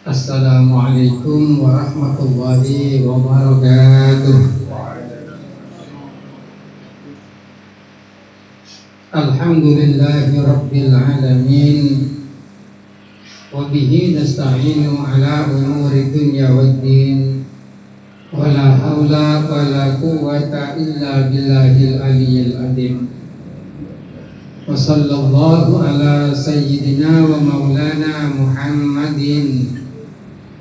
Assalamualaikum warahmatullahi wabarakatuh. Alhamdulillahi rabbil alamin. Wa bihi nasta'inu ala umuri dunya waddin. Wa la haula wa la quwwata illa billahil aliyyil azim. Wa sallallahu ala sayyidina wa maulana Muhammadin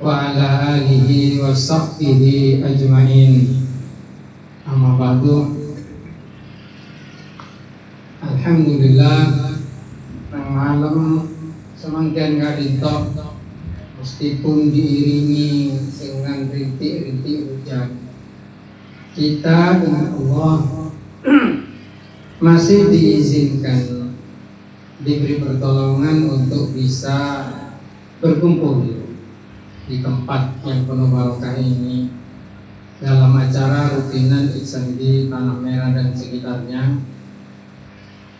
wa ala alihi wa sahbihi ajma'in. Amma ba'du. Alhamdulillah malam semangkian kadito meskipun diiringi dengan rintik-rintik hujan, kita dengan Allah masih diizinkan, diberi pertolongan untuk bisa berkumpul di tempat yang penuh barokah ini dalam acara rutinan Ihsan di Tanah Merah dan sekitarnya.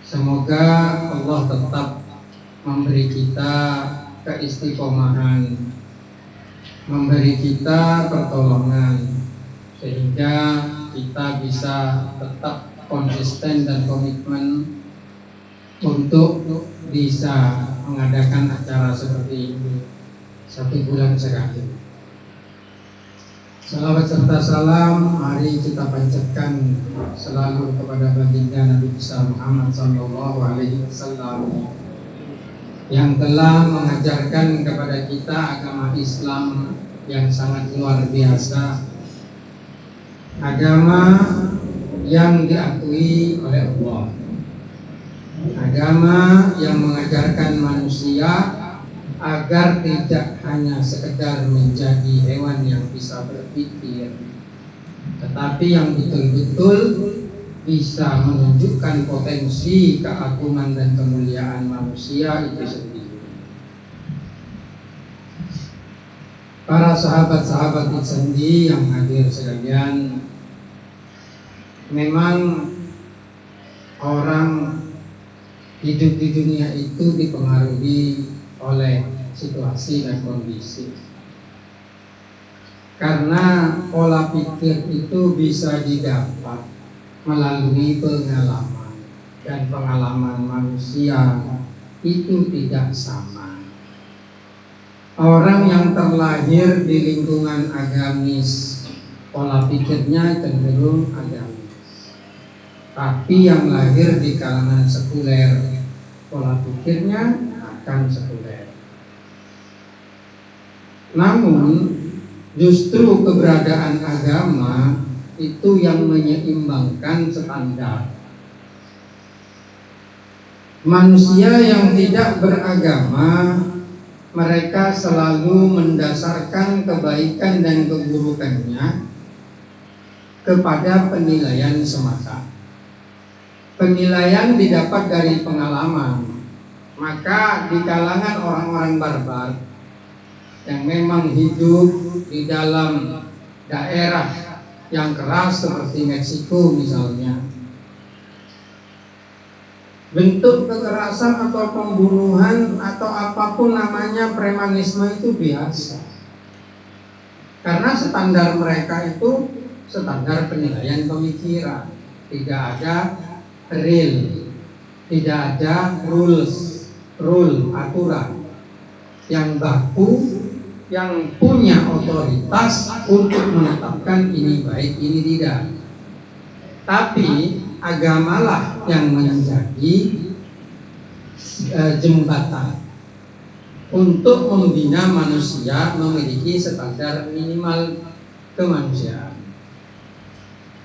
Semoga Allah tetap memberi kita keistiqomahan, memberi kita pertolongan, sehingga kita bisa tetap konsisten dan komitmen untuk bisa mengadakan acara seperti ini 1 bulan sekali. Salawat serta salam mari kita panjatkan selalu kepada baginda Nabi besar Muhammad sallallahu alaihi wasallam yang telah mengajarkan kepada kita agama Islam yang sangat luar biasa, agama yang diakui oleh Allah, agama yang mengajarkan manusia agar tidak hanya sekedar menjadi hewan yang bisa berpikir, tetapi yang betul-betul bisa menunjukkan potensi keagungan dan kemuliaan manusia itu sendiri. Para sahabat-sahabat Ihsan yang hadir sekalian, memang orang hidup di dunia itu dipengaruhi oleh situasi dan kondisi. Karena pola pikir itu bisa didapat melalui pengalaman, dan pengalaman manusia itu tidak sama. Orang yang terlahir di lingkungan agamis, pola pikirnya cenderung agamis. Tapi yang lahir di kalangan sekuler, pola pikirnya akan sekuler. Namun justru keberadaan agama itu yang menyeimbangkan standar. Manusia yang tidak beragama, mereka selalu mendasarkan kebaikan dan keburukannya kepada penilaian semata. Penilaian didapat dari pengalaman. Maka di kalangan orang-orang barbar yang memang hidup di dalam daerah yang keras seperti Meksiko misalnya, bentuk kekerasan atau pembunuhan atau apapun namanya premanisme itu biasa. Karena standar mereka itu standar penilaian pemikiran, tidak ada real, tidak ada rule aturan yang baku, yang punya otoritas untuk menetapkan ini baik, ini tidak. Tapi agamalah yang menjadi jembatan untuk membina manusia memiliki standar minimal kemanusiaan.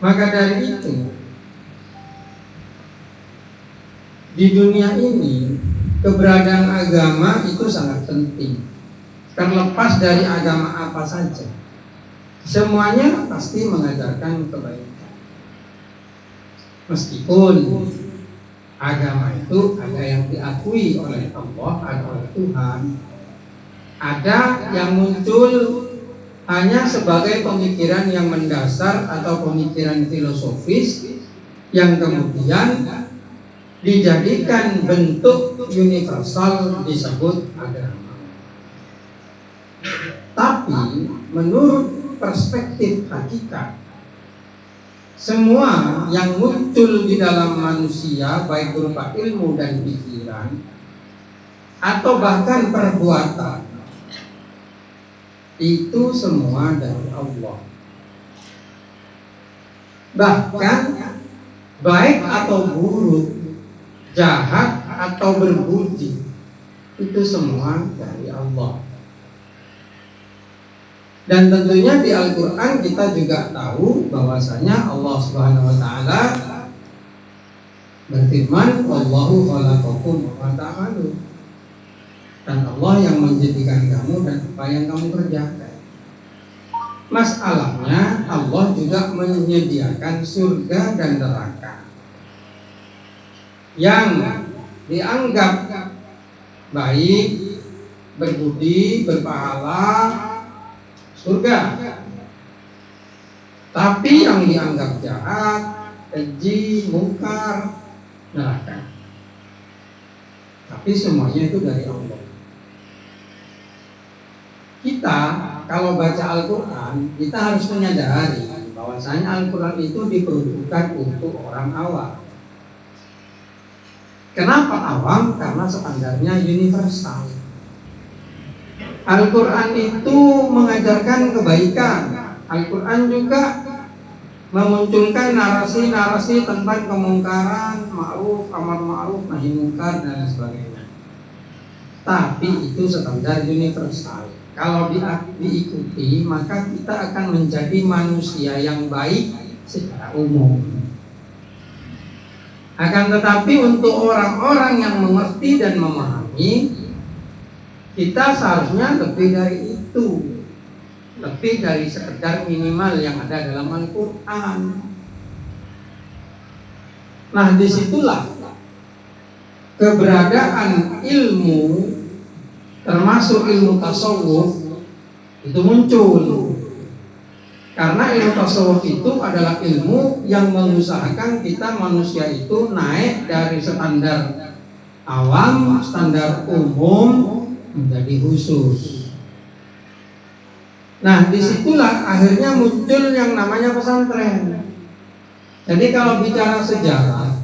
Maka dari itu, di dunia ini keberadaan agama itu sangat penting. Terlepas dari agama apa saja, semuanya pasti mengajarkan kebaikan. Meskipun agama itu ada yang diakui oleh Allah, ada oleh Tuhan, ada yang muncul hanya sebagai pemikiran yang mendasar atau pemikiran filosofis yang kemudian dijadikan bentuk universal disebut agama. Tapi menurut perspektif hakikat, semua yang muncul di dalam manusia, baik berupa ilmu dan pikiran atau bahkan perbuatan, itu semua dari Allah. Bahkan baik atau buruk, jahat atau berbudi, itu semua dari Allah. Dan tentunya di Al-Quran kita juga tahu bahwasanya Allah Subhanahu wa Ta'ala berfirman, Wallahu khalaqakum wa ma ta'malun. Dan Allah yang menjadikan kamu dan apa yang kamu kerjakan. Masalahnya Allah juga menyediakan surga dan neraka yang dianggap baik, berbudi, berpahala, surga. Tapi yang dianggap jahat, keji, mungkar, neraka. Tapi semuanya itu dari Allah. Kita kalau baca Al-Quran, kita harus menyadari bahwasanya Al-Quran itu diperuntukkan untuk orang awam. Kenapa awam? Karena standarnya universal. Al-Quran itu mengajarkan kebaikan. Al-Quran juga memunculkan narasi-narasi tentang kemungkaran, ma'ruf, amar ma'ruf, nahi mungkar, dan sebagainya. Tapi itu standar universal. Kalau diikuti, maka kita akan menjadi manusia yang baik secara umum. Akan tetapi untuk orang-orang yang mengerti dan memahami, kita seharusnya lebih dari itu, lebih dari sekedar minimal yang ada dalam Al-Quran. Nah, disitulah keberadaan ilmu, termasuk ilmu tasawuf, itu muncul. Karena ilmu tasawuf itu adalah ilmu yang mengusahakan kita manusia itu naik dari standar awam, standar umum, menjadi khusus. Nah, disitulah akhirnya muncul yang namanya pesantren. Jadi kalau bicara sejarah,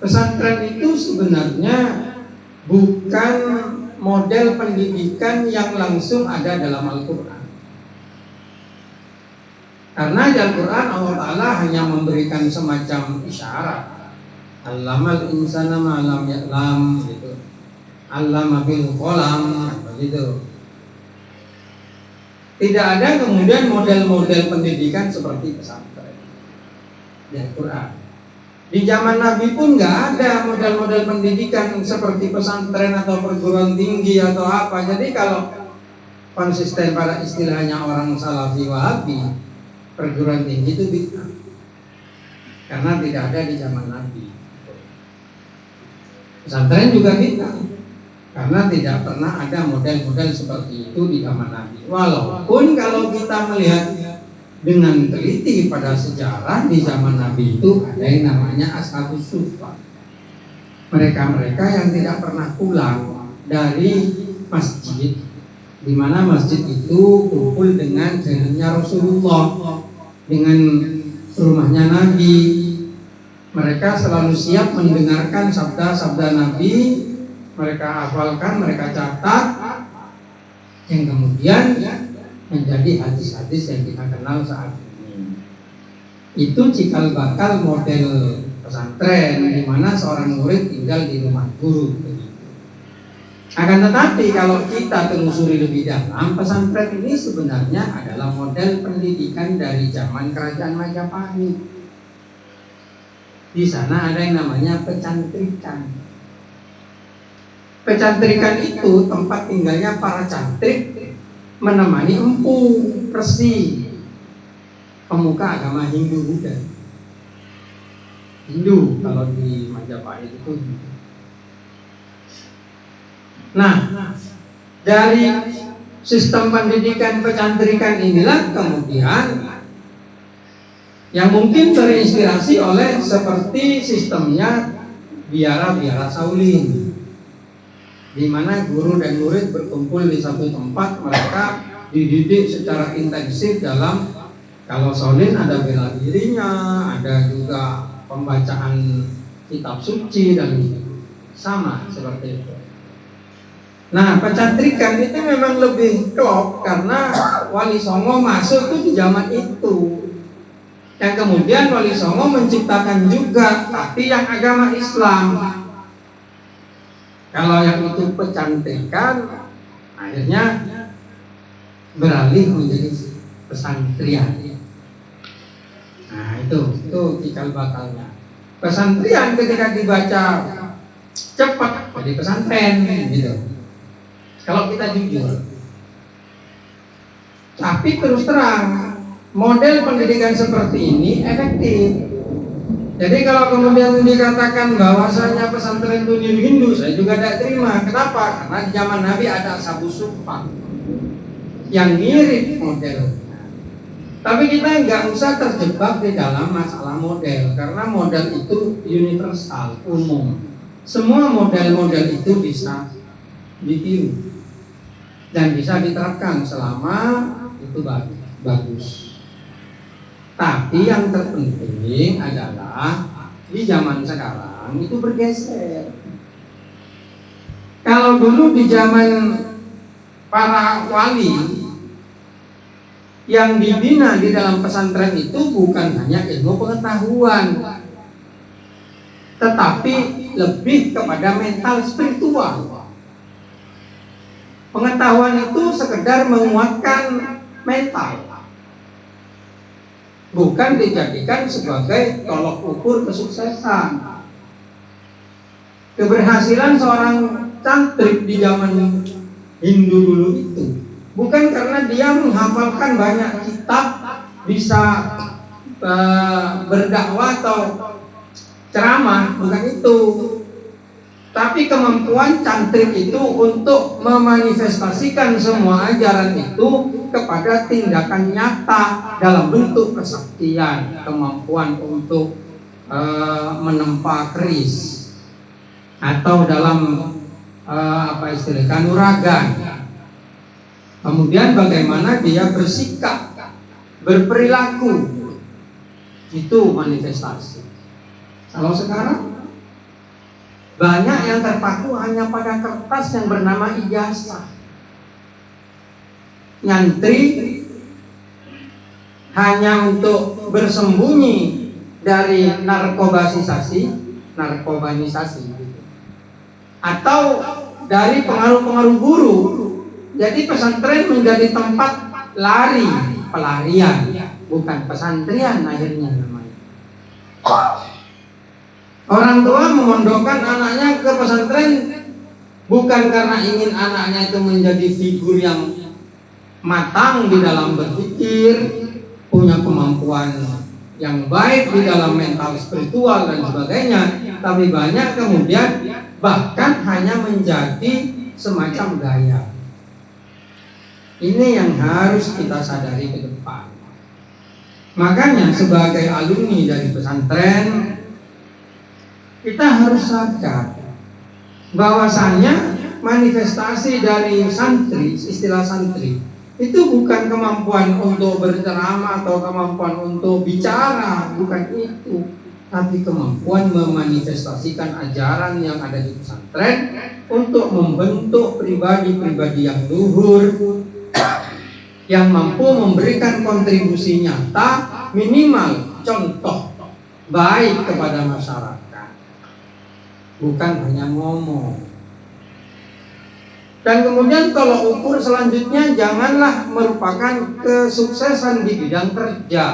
pesantren itu sebenarnya bukan model pendidikan yang langsung ada dalam Al-Quran. Karena di Al-Quran Allah Ta'ala hanya memberikan semacam isyarat. Allamal insana ma lam ya'lam, gitu. Allama bil qalam, begitu. Tidak ada kemudian model-model pendidikan seperti pesantren di Al-Quran. Di zaman Nabi pun nggak ada model-model pendidikan seperti pesantren atau perguruan tinggi atau apa. Jadi kalau konsisten pada istilahnya orang Salafi Wahabi, perguruan tinggi itu bid'ah. Karena tidak ada di zaman Nabi. Pesantren juga bid'ah. Karena tidak pernah ada model-model seperti itu di zaman Nabi. Walaupun kalau kita melihat dengan teliti pada sejarah, di zaman Nabi itu ada yang namanya Ashabus Suffah. Mereka-mereka yang tidak pernah pulang dari masjid, di mana masjid itu kumpul dengan jalannya Rasulullah, dengan rumahnya Nabi. Mereka selalu siap mendengarkan sabda-sabda Nabi. Mereka hafalkan, mereka catat, yang kemudian menjadi hadis-hadis yang kita kenal saat ini. Itu cikal bakal model pesantren, di mana seorang murid tinggal di rumah guru. Akan tetapi kalau kita telusuri lebih dalam, pesantren ini sebenarnya adalah model pendidikan dari zaman kerajaan Majapahit. Di sana ada yang namanya pecantrikan. Pecantrikan itu tempat tinggalnya para cantrik menemani empu, resi, pemuka agama Hindu Buddha. Hindu kalau di Majapahit itu. Nah, dari sistem pendidikan pecantrikan inilah kemudian yang mungkin terinspirasi oleh seperti sistemnya biara-biara Shaolin, di mana guru dan murid berkumpul di satu tempat. Mereka dididik secara intensif dalam, kalau Shaolin ada bela dirinya, ada juga pembacaan kitab suci dan sama seperti itu. Nah, pecantrikan itu memang lebih klop karena Wali Songo masuk tuh di zaman itu. Yang kemudian Wali Songo menciptakan juga, tapi yang agama Islam. Kalau yang itu pecantrikan, akhirnya beralih menjadi pesantren. Nah, itu cikal bakalnya. Pesantren ketika dibaca cepat jadi pesantren gitu. Kalau kita jujur. Tapi terus terang, model pendidikan seperti ini efektif. Jadi kalau kemudian dikatakan bahwasanya pesantren itu niru Hindu, saya juga tidak terima. Kenapa? Karena di zaman Nabi ada ashabus suffah yang mirip model. Tapi kita nggak usah terjebak di dalam masalah model, karena model itu universal, umum. Semua model-model itu bisa ditiru dan bisa diterapkan selama itu bagus. Tapi yang terpenting adalah di zaman sekarang itu bergeser. Kalau dulu di zaman para wali yang dibina di dalam pesantren itu bukan hanya ilmu pengetahuan, tetapi lebih kepada mental spiritual. Pengetahuan itu sekedar menguatkan mental, bukan dijadikan sebagai tolok ukur kesuksesan. Keberhasilan seorang cantrik di zaman Hindu dulu itu bukan karena dia menghafalkan banyak kitab, bisa berdakwah atau ceramah, bukan itu. Tapi kemampuan cantrik itu untuk memanifestasikan semua ajaran itu kepada tindakan nyata dalam bentuk kesaktian, kemampuan untuk menempa keris, atau dalam kanuragan. Kemudian bagaimana dia bersikap, berperilaku, itu manifestasi. Kalau sekarang banyak yang terpaku hanya pada kertas yang bernama ijazah. Nyantri hanya untuk bersembunyi dari narkobanisasi, atau dari pengaruh-pengaruh guru. Jadi pesantren menjadi tempat lari, pelarian, bukan pesantren akhirnya namanya. Orang tua memondokkan anaknya ke pesantren bukan karena ingin anaknya itu menjadi figur yang matang di dalam berpikir, punya kemampuan yang baik di dalam mental spiritual dan sebagainya, tapi banyak kemudian bahkan hanya menjadi semacam gaya. Ini yang harus kita sadari ke depan. Makanya sebagai alumni dari pesantren, kita harus sadar bahwasanya manifestasi dari santri, istilah santri itu bukan kemampuan untuk berceramah atau kemampuan untuk bicara, bukan itu, tapi kemampuan memanifestasikan ajaran yang ada di pesantren untuk membentuk pribadi-pribadi yang luhur, yang mampu memberikan kontribusi nyata, minimal contoh baik kepada masyarakat, bukan hanya ngomong. Dan kemudian kalau ukur selanjutnya, janganlah merupakan kesuksesan di bidang kerja.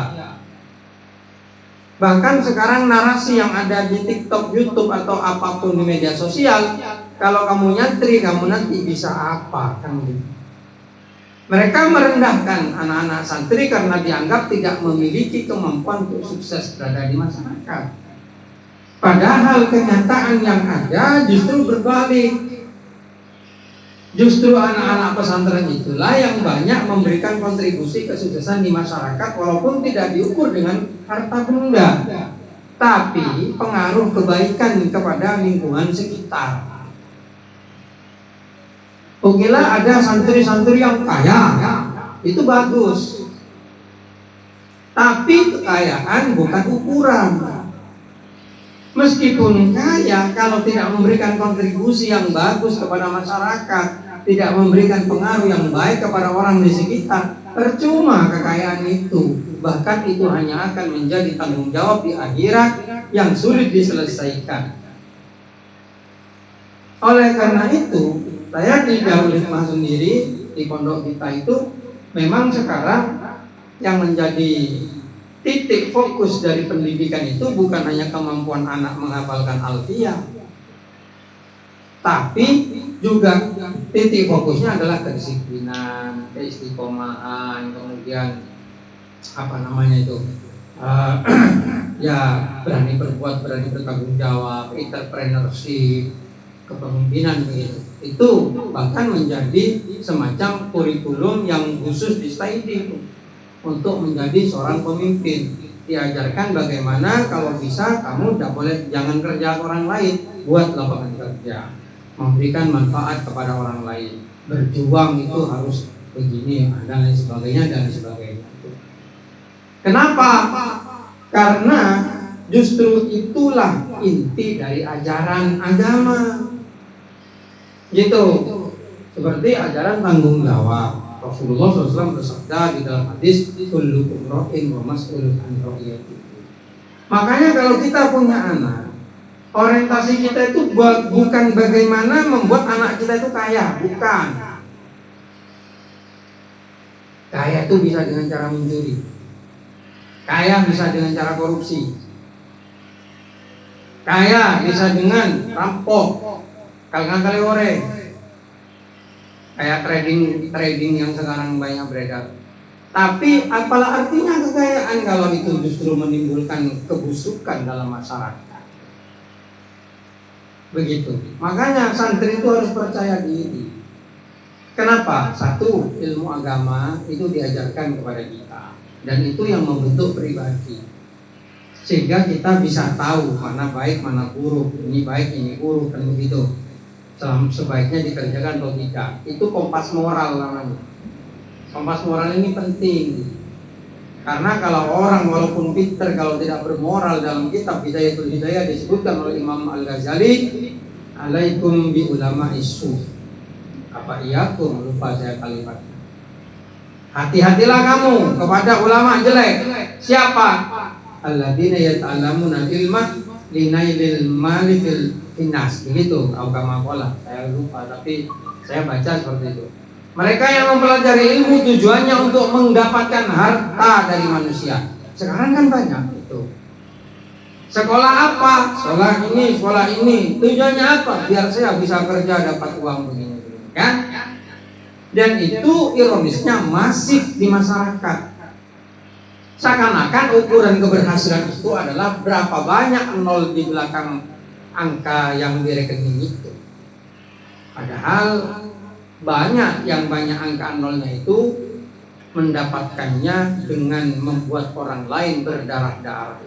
Bahkan sekarang narasi yang ada di TikTok, YouTube atau apapun di media sosial, kalau kamu nyantri, kamu nanti bisa apa, kan gitu. Mereka merendahkan anak-anak santri karena dianggap tidak memiliki kemampuan untuk sukses berada di masyarakat. Padahal kenyataan yang ada justru berbalik. Justru anak-anak pesantren itulah yang banyak memberikan kontribusi kesuksesan di masyarakat, walaupun tidak diukur dengan harta benda, tapi pengaruh kebaikan kepada lingkungan sekitar. Okelah ada santri-santri yang kaya, itu bagus. Tapi kekayaan bukan ukuran. Meskipun kaya, kalau tidak memberikan kontribusi yang bagus kepada masyarakat, tidak memberikan pengaruh yang baik kepada orang di sekitar, percuma kekayaan itu. Bahkan itu hanya akan menjadi tanggung jawab di akhirat yang sulit diselesaikan. Oleh karena itu, saya di Darul Hikmah sendiri, di pondok kita itu, memang sekarang yang menjadi titik fokus dari pendidikan itu bukan hanya kemampuan anak menghafalkan alfiah, tapi juga titik fokusnya adalah kedisiplinan, keistiqomahan, kemudian apa namanya itu, ya berani berbuat, berani bertanggung jawab, entrepreneurship, kepemimpinan begitu. Itu bahkan menjadi semacam kurikulum yang khusus di Staidi untuk menjadi seorang pemimpin. Diajarkan bagaimana kalau bisa kamu jangan kerja ke orang lain, buat lapangan kerja, memberikan manfaat kepada orang lain, berjuang itu harus begini dan lain sebagainya dan sebagainya. Kenapa? Karena justru itulah inti dari ajaran agama. Gitu. Seperti ajaran tanggung jawab. Rasulullah SAW bersabda di dalam hadis, kullukum ra'in wa mas'ulun an ra'iyatihi. Makanya kalau kita punya anak, orientasi kita itu bukan bagaimana membuat anak kita itu kaya, bukan. Kaya itu bisa dengan cara mencuri. Kaya bisa dengan cara korupsi. Kaya bisa dengan rampok, kali ore. Kayak trading yang sekarang banyak beredar. Tapi apalah artinya kekayaan kalau itu justru menimbulkan kebusukan dalam masyarakat. Begitu. Makanya santri itu harus percaya diri. Kenapa? Satu, ilmu agama itu diajarkan kepada kita, dan itu yang membentuk pribadi. Sehingga kita bisa tahu mana baik, mana buruk, ini baik, ini buruk, dan begitu. Sebaiknya dikerjakan atau tidak. Itu kompas moral namanya. Kompas moral ini penting. Karena kalau orang walaupun pintar, kalau tidak bermoral, dalam kitab Hidayatul Hidayah disebutkan oleh Imam Al-Ghazali, alaikum bi ulama isu. Apa iyakum, lupa saya kalimat. Hati-hatilah kamu kepada ulama jelek. Siapa? Alladzina yata'allamuna ilma linailil mali fil Inas, begitu, agama pola. Saya lupa, tapi saya baca seperti itu. Mereka yang mempelajari ilmu tujuannya untuk mendapatkan harta dari manusia. Sekarang kan banyak itu. Sekolah apa? Sekolah ini. Tujuannya apa? Biar saya bisa kerja dapat uang begini, kan? Dan itu ironisnya masif di masyarakat. Seakan-akan ukuran keberhasilan itu adalah berapa banyak nol di belakang angka yang di rekening itu. Padahal banyak angka nolnya itu mendapatkannya dengan membuat orang lain berdarah-darah.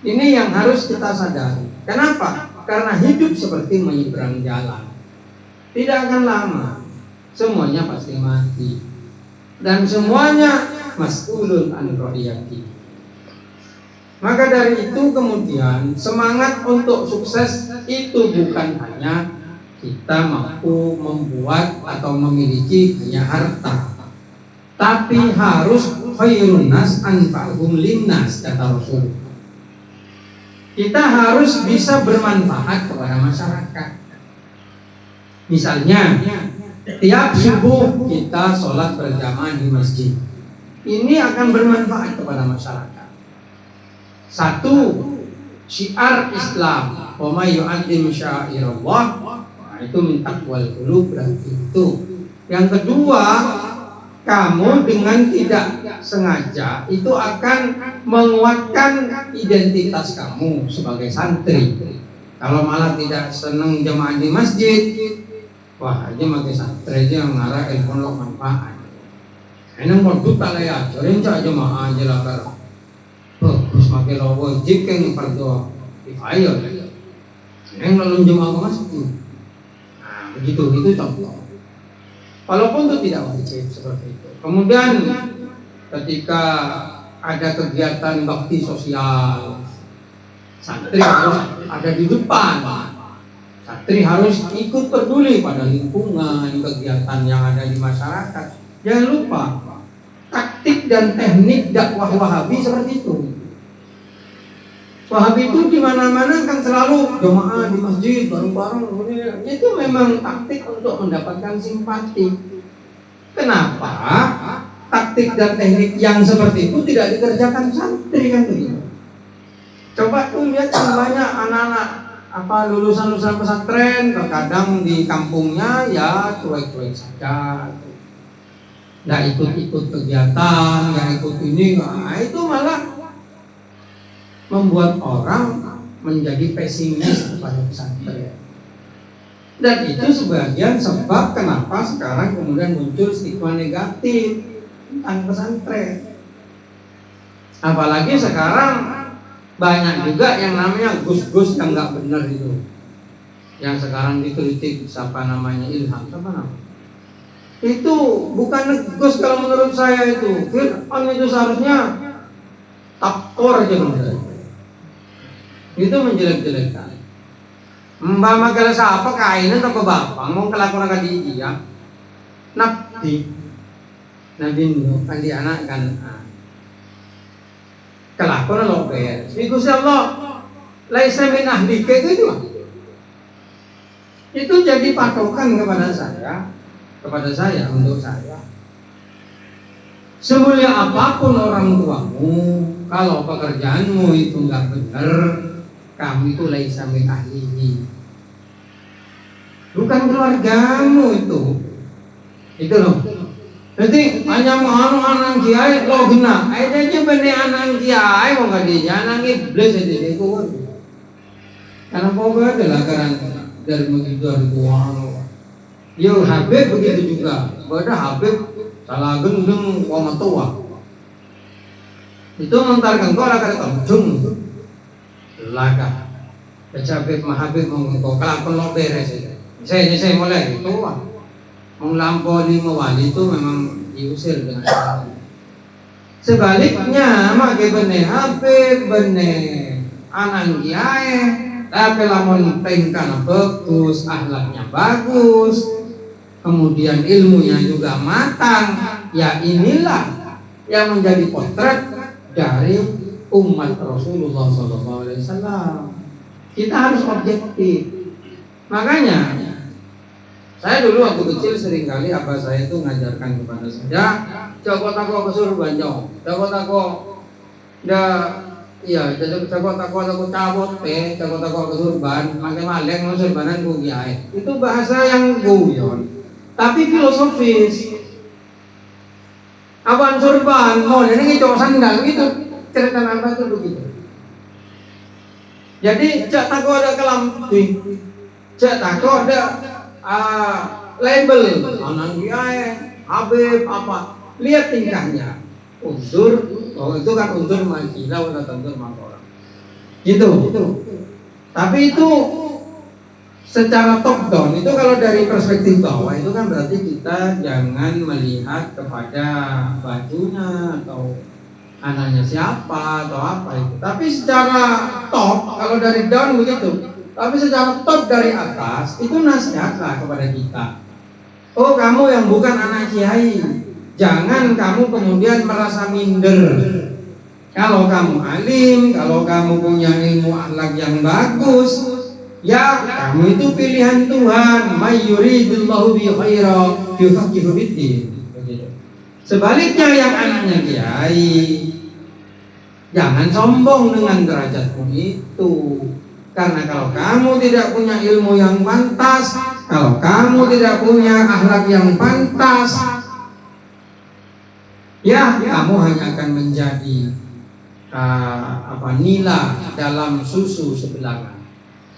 Ini yang harus kita sadari. Kenapa? Karena hidup seperti menyeberang jalan. Tidak akan lama, semuanya pasti mati. Dan semuanya mas'ulun an ra'iyatihi. Maka dari itu kemudian semangat untuk sukses itu bukan hanya kita mampu membuat atau memiliki banyak harta, tapi harus khairun nas anfa'hum linnas, kata Rasul. Kita harus bisa bermanfaat kepada masyarakat. Misalnya tiap subuh kita sholat berjamaah di masjid. Ini akan bermanfaat kepada masyarakat. Satu, syiar Islam, wa may yu'azzim sya'irallah, itu min taqwal qulub, berarti itu. Yang kedua, kamu dengan tidak sengaja itu akan menguatkan identitas kamu sebagai santri. Kalau malah tidak senang jamaah di masjid, wah aja pakai santri aja yang ngarah telepon lo manfaat. Enang kodut talaya, corin cak jamaah aja lah karo. Terus makai lo wajib yang fardu kifayah. Yang lalu jemaah ke masjid. Nah, begitu, itu contoh. Walaupun itu tidak wajib seperti itu. Kemudian ketika ada kegiatan bakti sosial, santri harus ada di depan. Santri harus ikut peduli pada lingkungan, kegiatan yang ada di masyarakat. Jangan lupa taktik dan teknik dakwah Wahabi seperti itu. Wahabi itu di mana-mana kan selalu jemaah di masjid bareng-bareng. Itu memang taktik untuk mendapatkan simpati. Kenapa taktik dan teknik yang seperti itu tidak dikerjakan santri kan begitu? Coba tuh lihat banyak anak-anak lulusan pesantren terkadang di kampungnya ya cuek-cuek saja, nggak ikut-ikut kegiatan, nggak ikut ini, itu malah membuat orang menjadi pesimis kepada pesantren. Dan itu sebagian sebab kenapa sekarang kemudian muncul stigma negatif tentang pesantren. Apalagi sekarang banyak juga yang namanya gus-gus yang nggak benar itu, yang sekarang dikritik siapa namanya Ilham, siapa namanya? Itu bukan gus kalau menurut saya itu. Fir'aun itu seharusnya takor aja benar. Itu menjelek-jelekkan. Mbak magala sa apa kainan atau bapak mau kelakuan kadi dia nabi Indo kadi anak kan kelakuan lo beres. Gusti Allah laisa min ahlika itu jadi patokan kepada saya untuk saya. Semulia apapun orang tuamu, kalau pekerjaanmu itu nggak benar, kamu itu laisa min ahlihi. Bukan keluargamu itu loh. Jadi hanya mau anak kiai lo gina, ada aja benih anak kiai mau nggak dia anak iblis aja itu. Karena pokoknya adalah karena dari begitu dari uang. Yo Habib begitu juga, pada Habib salah gendeng wong tua. Itu mentarkan kau lah kada temjung. Laga Habib Mahabib mengko kelakon lo beres aja. Saya mulai itu melampaui mewali itu memang diusir dengan sebaliknya makai benih Habib benih anak kiai tapi lamun pengkan bagus, akhlaknya bagus, kemudian ilmunya juga matang, ya inilah yang menjadi potret dari umat Rasulullah SAW. Kita harus objektif. Makanya saya dulu waktu kecil seringkali abah saya itu mengajarkan kepada saya, jago tako kesuruhan jauh, jago tako, jago tako cabut jago tako kesuruhan, makai maleng kesuruhanan gugiai. Itu bahasa yang guyon, tapi filosofis. Abang surban, mau ini cowok sandal gitu, cerita apa itu begitu. Jadi cak tako ada kelam, cak tako ada label anak kiai, Habib apa, lihat tingkahnya, unsur, itu kan unsur majilah atau unsur makora, gitu. Tapi itu secara top down itu kalau dari perspektif bawah itu kan berarti kita jangan melihat kepada bajunya atau anaknya siapa atau apa itu. Tapi secara top kalau dari down begitu. Tapi secara top dari atas itu nasihatlah kepada kita. Oh kamu yang bukan anak kiai, jangan kamu kemudian merasa minder. Kalau kamu alim, kalau kamu punya ilmu akhlak yang bagus, ya kamu itu pilihan Tuhan. May yuridullahu bi khaira yufaqihu fiddin. Sebaliknya yang anaknya kiai, jangan sombong dengan derajatmu itu. Karena kalau kamu tidak punya ilmu yang pantas, kalau kamu tidak punya akhlak yang pantas, ya kamu hanya akan menjadi nila dalam susu sebelangan.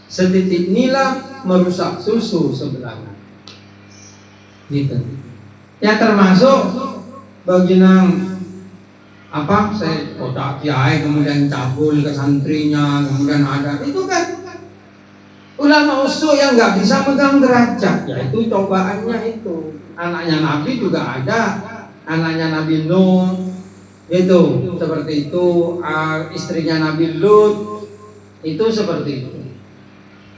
Setitik nila merusak susu sebelangan. Gitu. Ya termasuk bagian saya kotak kiai kemudian cabul ke santrinya kemudian ada itu kan Ulama usul yang nggak bisa megang derajat, yaitu cobaannya itu. Anaknya Nabi juga ada, anaknya Nabi Nuh, itu seperti itu, istrinya Nabi Lut, itu seperti itu.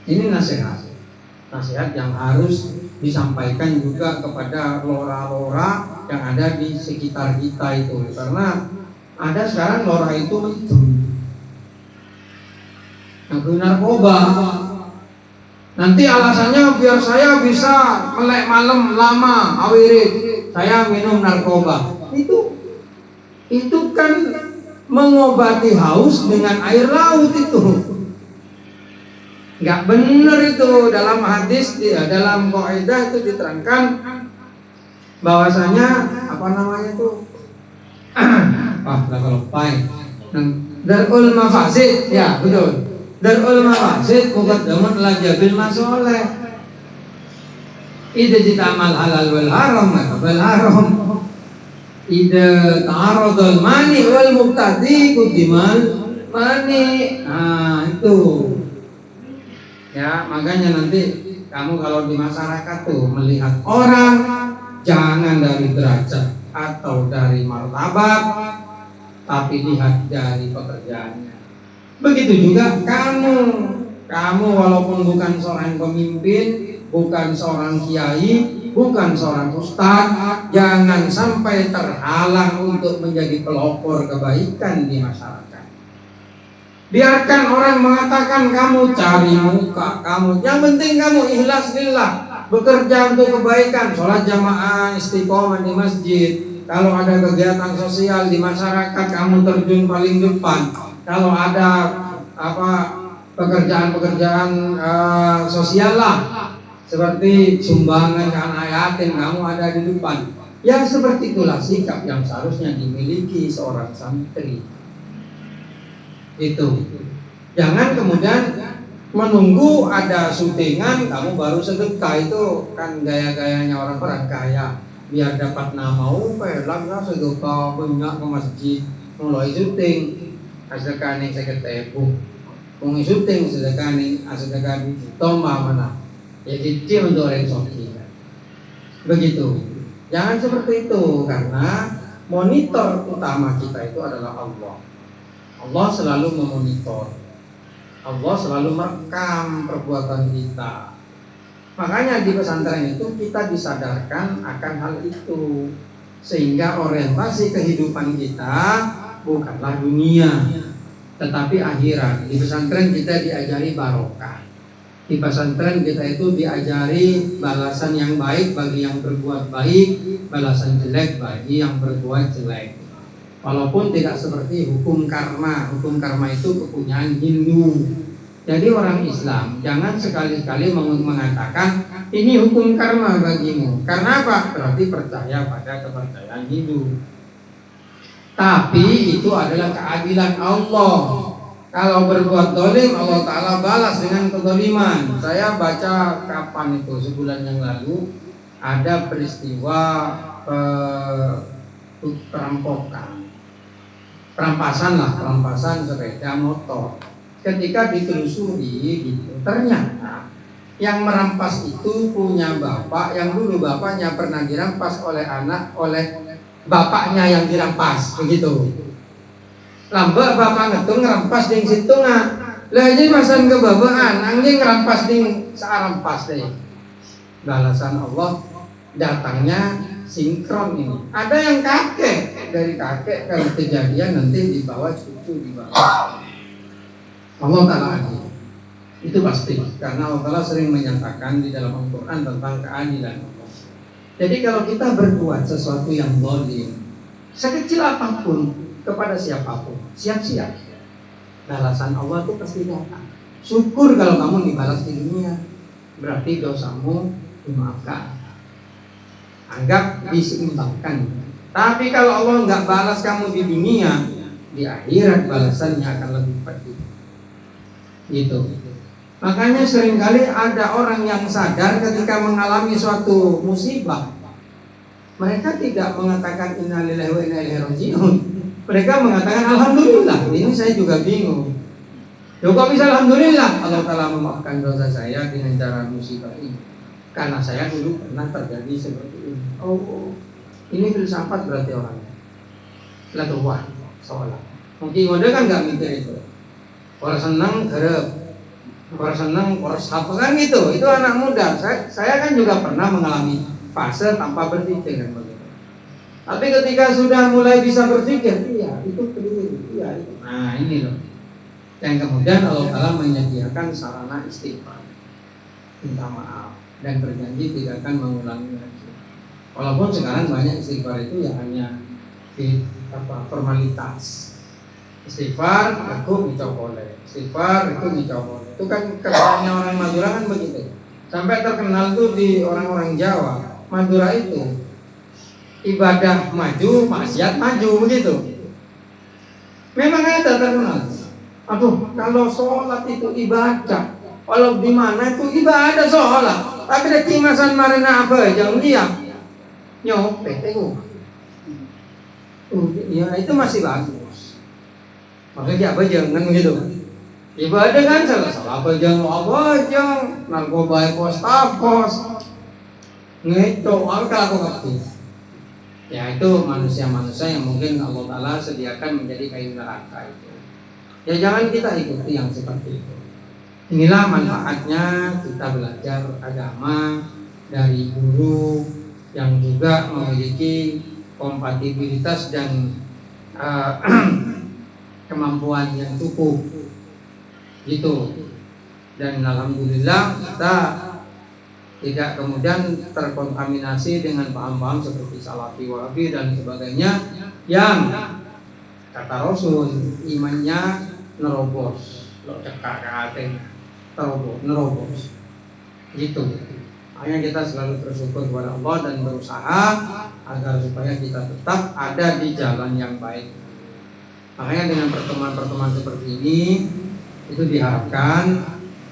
Ini nasihat yang harus disampaikan juga kepada lora-lora yang ada di sekitar kita itu, karena ada sekarang lora itu narkoba. Nanti alasannya biar saya bisa melek malam lama awirit, saya minum narkoba. Itu kan mengobati haus dengan air laut itu. Nggak benar itu. Dalam hadis, dalam kaidah itu diterangkan bahwasanya apa namanya itu? Kalau Darul Mafasid, ya betul. Darul Mafasid muqaddamun ala jabil masoleh. Idza jitamal halal wal haram wal haram. Idza ta'aradul mani wal mubtadi kudimal mani. Nah, itu. Ya, makanya nanti kamu kalau di masyarakat tuh melihat orang, jangan dari derajat atau dari martabat, tapi lihat dari pekerjaannya. Begitu juga kamu walaupun bukan seorang pemimpin, bukan seorang kiai, bukan seorang ustadz, jangan sampai terhalang untuk menjadi pelopor kebaikan di masyarakat. Biarkan orang mengatakan kamu cari muka kamu, yang penting kamu ikhlas lillah, bekerja untuk kebaikan, sholat jamaah, istiqomah di masjid. Kalau ada kegiatan sosial di masyarakat, kamu terjun paling depan. Kalau ada pekerjaan-pekerjaan sosial lah, seperti sumbangan ke anak yatim, kamu ada di depan. Ya seperti itulah sikap yang seharusnya dimiliki seorang santri. Itu. Jangan kemudian menunggu ada syutingan kamu baru sedekah, itu kan gaya-gayanya orang-orang kaya. Biar dapat nama, lah sedekah banyak ke masjid, mulai syuting. Sedekah ning 50.000. Wong syuting sedekah ning tombah mana. Ya kecil untuk orang soki. Begitu. Jangan seperti itu, karena monitor utama kita itu adalah Allah. Allah selalu memonitor. Allah selalu merekam perbuatan kita. Makanya di pesantren itu kita disadarkan akan hal itu, sehingga orientasi kehidupan kita bukanlah dunia, tetapi akhirat. Di pesantren kita diajari barokah. Di pesantren kita itu diajari balasan yang baik bagi yang berbuat baik, balasan jelek bagi yang berbuat jelek. Walaupun tidak seperti hukum karma. Hukum karma itu kepunyaan Hindu. Jadi orang Islam jangan sekali-kali mengatakan ini hukum karma bagimu. Karena apa? Berarti percaya pada kepercayaan Hindu. Tapi itu adalah keadilan Allah. Kalau berbuat dolim, Allah Ta'ala balas dengan kedoliman. Saya baca kapan itu, sebulan yang lalu, ada peristiwa perampasan sepeda motor. Ketika ditelusuri gitu, ternyata yang merampas itu punya bapak yang dulu bapaknya pernah dirampas oleh bapaknya yang dirampas, begitu. Lambat bapak ngetung ngerampas ding situ lah jadi masan kebabaan anjing ngerampas ding searampas deh. Balasan Allah datangnya sinkron ini. Ada yang kakek, dari kakek kalau kejadian nanti dibawa cucu dibawa. Allah Ta'ala adil. Itu pasti, karena Allah Ta'ala sering menyatakan di dalam Al-Quran tentang keadilan Allah. Jadi kalau kita berbuat sesuatu yang zalim, sekecil apapun kepada siapapun, siap-siap balasan Allah itu pasti datang. Syukur kalau kamu dibalas di dunia, berarti dosamu dimaafkan. Anggap diseimbangkan. Tapi kalau Allah nggak balas kamu di dunia, di akhirat balasannya akan lebih pedih. Gitu. Makanya seringkali ada orang yang sadar ketika mengalami suatu musibah, mereka tidak mengatakan innalillahi wa inna ilaihi raji'un. Mereka mengatakan alhamdulillah. Ini saya juga bingung. Yo kok bisa alhamdulillah Allah telah memaafkan dosa saya dengan cara musibah ini. Karena saya dulu pernah terjadi seperti ini. Oh, ini filsafat berarti orangnya. Lalu wah, seolah. Mungkin ngode kan nggak mikir itu. Orang senang garep, orang senang orang apa kan gitu. Itu anak muda. Saya kan juga pernah mengalami fase tanpa berpikir kan begitu. Tapi ketika sudah mulai bisa berpikir, iya itu keliru, iya itu. Nah ini loh. Dan kemudian Allah Ta'ala menyediakan sarana istighfar, minta maaf dan berjanji tidak akan mengulangi lagi. Walaupun sekarang banyak istighfar itu ya hanya formalitas. Istighfar aku dicokole, istighfar itu dicokole. Itu kan kerjanya orang Madura kan begitu. Sampai terkenal tuh di orang-orang Jawa, Madura itu ibadah maju, maksiat maju begitu. Memang ada terkenal. Aduh, kalau sholat itu ibadah, walau di mana itu ibadah sholat. Tapi ada timasan marina apa? Jangan diam. Nyopet itu. Ya itu masih bagus. Makanya apa jangan gitu. Ibadah kan salah apa jangan narkoba pos. Ngeco, apa aku ngerti. Ya itu manusia-manusia yang mungkin Allah Ta'ala sediakan menjadi kayu neraka itu. Ya jangan kita ikuti yang seperti itu. Inilah manfaatnya kita belajar agama dari guru yang juga memiliki kompatibilitas dan kemampuan yang cukup gitu. Dan alhamdulillah kita tidak kemudian terkontaminasi dengan paham-paham seperti salafi, wahabi dan sebagainya yang kata Rasul imannya nerobos, lo cekak ke hati, nerobos, gitu. Makanya kita selalu bersyukur kepada Allah dan berusaha agar supaya kita tetap ada di jalan yang baik. Makanya dengan pertemuan-pertemuan seperti ini itu diharapkan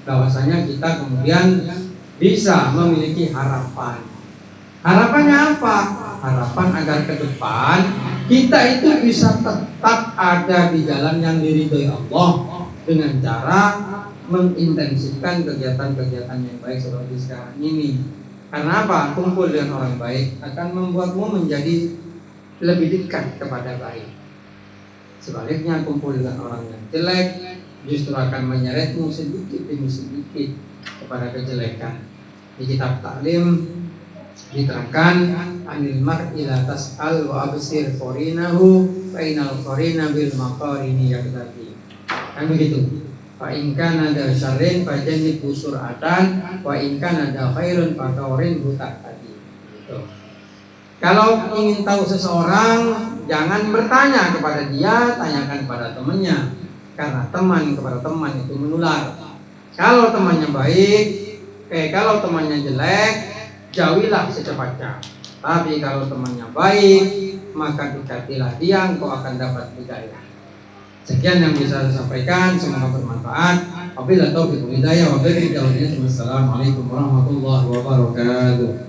bahwasanya kita kemudian bisa memiliki harapan. Harapannya apa? Harapan agar ke depan kita itu bisa tetap ada di jalan yang diridhoi Allah dengan cara mengintensifkan kegiatan-kegiatan yang baik seperti sekarang ini. Karena apa? Kumpul dengan orang baik akan membuatmu menjadi lebih dekat kepada baik. Sebaliknya kumpul dengan orang yang jelek justru akan menyeretmu sedikit demi sedikit kepada kejelekan. Di kitab Taklim diterangkan anil mar'i la tas'al wa absir qarinahu fa inal qarina bil maqarini yaqtadi. Kan begitu. Fa in kana ada syarrin fa jannib sur'atan wa in kana ada khairun fa tawrin tadi. Gitu. Kalau ingin tahu seseorang jangan bertanya kepada dia, tanyakan kepada temannya. Karena teman kepada teman itu menular. Kalau temannya baik, kalau temannya jelek, jauhilah secepatnya. Tapi kalau temannya baik, maka dekatilah dia, engkau akan dapat hidayah. Sekian yang bisa saya sampaikan, semoga bermanfaat. Wabillahi taufiq wal hidayah. Wassalamualaikum warahmatullahi wabarakatuh.